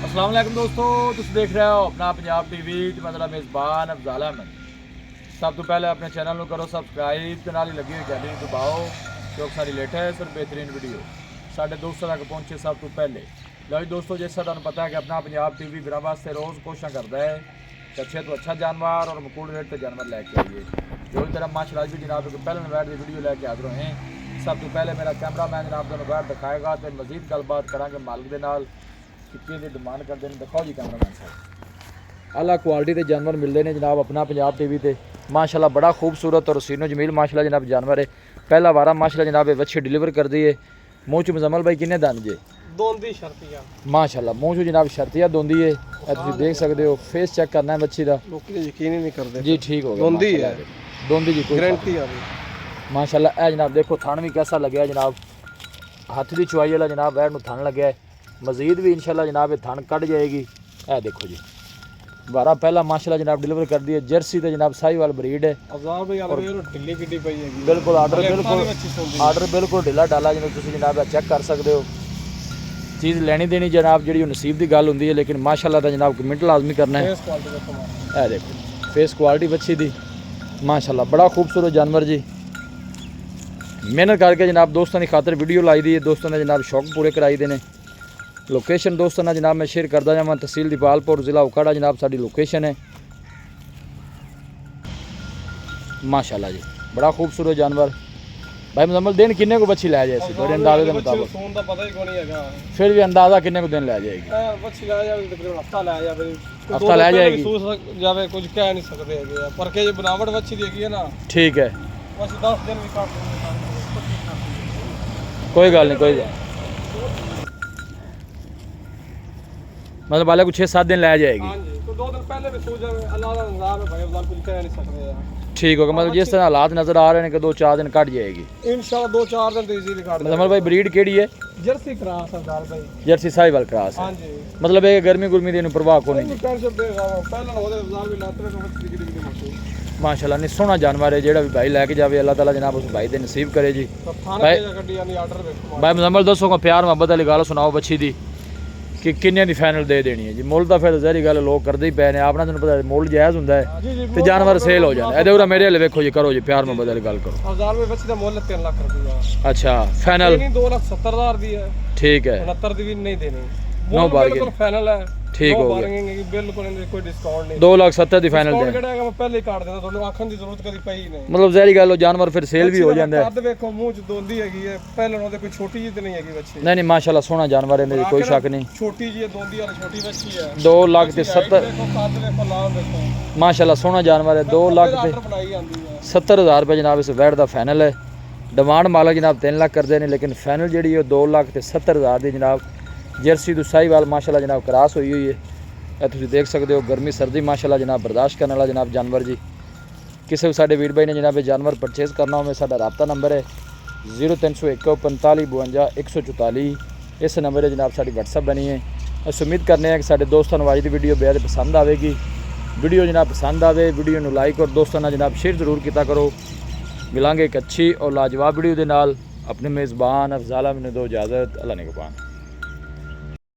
अस्सलाम वालेकुम दोस्तों, तुम देख रहे हो अपना पंजाब टीवी ते मैं मेज़बान अफजाल अहमद। सब तो पहले अपने चैनल को करो सबसक्राइब ते नाल ही लगी हुई घंटी दबाओ क्योंकि सारी लेटेस्ट और बेहतरीन वीडियो साढ़े दोस्तों तक पहुँचे सब तो पहले। लो जी दोस्तों, जैसा तुहानू पता है कि अपना पंजाब टीवी वीर वास्ते रोज़ कोशिश करता है कि अच्छे तो अच्छा जानवर और मकूल रेट पर जानवर लैके आइए। जो तरह माशाअल्लाह भी जनाब को पहले बैठ की वीडियो लैके हाजिर होए हैं। सब तो पहले मेरा कैमरा मैन जनाब तुहानू बैठ दिखाएगा तो मजीद गलबात करांगे मालिक दे नाल कि डिमांड करते हैं। दिखाओ जी कैमरामैन साहब, आला क्वालिटी के जानवर मिलते हैं जनाब अपना पंजाब टीवी ते। माशाल्लाह बड़ा खूबसूरत और सीनो जमील माशाल्लाह जनाब जानवर है। पहला वारा माशाल्लाह जनाब बच्चे डिलीवर कर दी है। मूँह च मुजम्मल भाई किन्ने दंद जे? दोंदी शर्तिया माशाल्लाह मूँह च जनाब शर्तिया दोंदी है। तुम देख सकते हो, फेस चेक करना है बच्ची का। लोग यकीन ही नहीं करते जी ठीक हो गया, दोंदी है, दोंदी जी गारंटी है माशाल्लाह। जनाब देखो थान भी कैसा लगे जनाब, हाथ की चुवाई वाला जनाब बैठ थान लगे है। मजीद भी इंशाल्लाह जनाब ये थान कट जाएगी। ए देखो जी बारह पहला माशाल्लाह जनाब डिलीवर कर दी है। जर्सी तो जनाब साहिवाल ब्रीड है। बिल्कुल आर्डर बिल्कुल ढिला डाला जिन्हें तुम जनाब चेक कर सकते हो। चीज़ लेनी देनी जनाब जी नसीब की गल होंगी है, लेकिन माशाल्लाह का जनाब कमेंट लाजमी करना है। ए देखो फेस क्वालिटी बच्ची दी माशाल्लाह बड़ा खूबसूरत जानवर जी। मेहनत करके जनाब दोस्तों की खातर वीडियो लाई दी है। दोस्तों ने जनाब शौक पूरे कराई देने। लोकेशन दोस्तों ने जनाब मैं शेयर करता जावा, तहसील दीपालपुर ज़िला उकाड़ा जनाब साड़ी लोकेशन है। माशाल्लाह जी बड़ा खूबसूरत जानवर। भाई मुजम्मल दिन किन्ने को बच्ची लै जाए थोड़े अंदाजे के मुताबिक? फिर भी अंदाजा किन्ने को दिन लै जाएगी? हफ्ता लै जाएगी। कुछ कह नहीं सकते पर के बनावट बच्ची देगी है ना। ठीक है, बस 10 दिन भी काट कोई गल नहीं, कोई गल मतलब वाले को 6-7 दिन लै जाएगी। हाँ जी, तो 2 दिन पहले भी सो जाए। अल्लाह का नज़ारा है भाई, अफजाल कुछ कह नहीं सकते यार। ठीक होगा, मतलब जिस तरह हालात नज़र आ रहे हैं कि 2-4 दिन कट जाएगी इंशाल्लाह। 2-4 दिन तो इजीली काट मतलब भाई ब्रीड केड़ी है? जर्सी क्रॉस अफजाल भाई, जर्सी साहिवाल क्रॉस है। हाँ जी, मतलब है गर्मी गुरमी दी परवाह को नहीं। टेंशन देगा पहले होदे अफजाल भी लाते तो बच्ची गिरी मोटी माशाल्लाह नहीं सोहना जानवर है। जेड़ा भी भाई लैके जावे अल्लाह ताला जनाब उस भाई दे नसीब करे जी। तो थाने पे गड्डी यानी ऑर्डर देखो भाई मुजम्मल दसो को प्यार मोहब्बत वाली गल सुनाओ बच्ची दी कि किन्ने दी फाइनल दे देनी है जी? मुल तो फिर जहरी गल लोग करते ही पे ने, अपना तुहानू पता मुल जायज़ हुंदा है ते जानवर सेल हो जांदा। इधर मेरे हले वेखो जी, करो जी प्यार मोहब्बत वाली गल करो। अफजाल में बच्ची दा मुल 3 लाख रुपया। अच्छा फाइनल 2,70,000 दी है। ठीक है, 69 दी भी नहीं देनी। नो बार्गेन फाइनल है। ठीक हो गया, बिल्कुल कोई डिस्काउंट नहीं। 2,70,000 दी फाइनल दे। मैं पहले ही काट देना, ਤੁਹਾਨੂੰ ਆਖਣ ਦੀ ਜ਼ਰੂਰਤ ਕਦੀ ਪਈ ਨਹੀਂ। मतलब जहरी गल जानवर फिर सेल भी हो जाता है। ਕੱਦ ਵੇਖੋ ਮੂੰਹ ਚ ਦੋਂਦੀ ਹੈਗੀ ਹੈ, ਪਹਿਲਾਂ ਉਹਦੇ ਕੋਈ ਛੋਟੀ ਜਿਹੀ ਤੇ ਨਹੀਂ ਹੈਗੀ ਬੱਚੀ। नहीं नहीं माशाल्लाह सोहना जानवर है, मेरी कोई शक नहीं। ਛੋਟੀ ਜਿਹੀ ਦੋਂਦੀ ਵਾਲੀ ਛੋਟੀ ਬੱਚੀ ਹੈ। 2,70,000 ਦੇਖੋ ਕੱਦ ਵੇਖੋ ਲਾਲ ਦੇਖੋ माशाल्लाह सोहना जानवर है। 2,70,000 ਬਣਾਈ ਜਾਂਦੀ ਹੈ। रुपये जनाब इस वैट का फाइनल है। डिमांड मालक जनाब 3 लाख करते हैं, लेकिन फाइनल जी 2,70,000 की जनाब जर्सी तो साहिवाल माशाल्लाह जनाब क्रॉस हुई हुई है। तुम देख सकते हो गर्मी सर्दी माशाल्लाह जनाब बर्दाश्त करने वाला जनाब जानवर जी। किसी भी साढ़े वीर भाई ने जनाब जानवर परचेज़ करना हो, साडा राब्ता नंबर है 0301 45 52 144। इस नंबर है जनाब साड़ी व्हाट्सअप बनी है। अस उम्मीद करने हैं कि साढ़े दोस्तों को अज की वीडियो बेहद पसंद आएगी। वीडियो जनाब पसंद आए वीडियो को लाइक और दोस्तों ने जनाब शेयर जरूर किया करो। मिलांगे एक अच्छी और लाजवाब वीडियो के नाल। अपने मेज़बान अफजाल अहमद ने दो इजाज़त। अल्लाह निगहबान।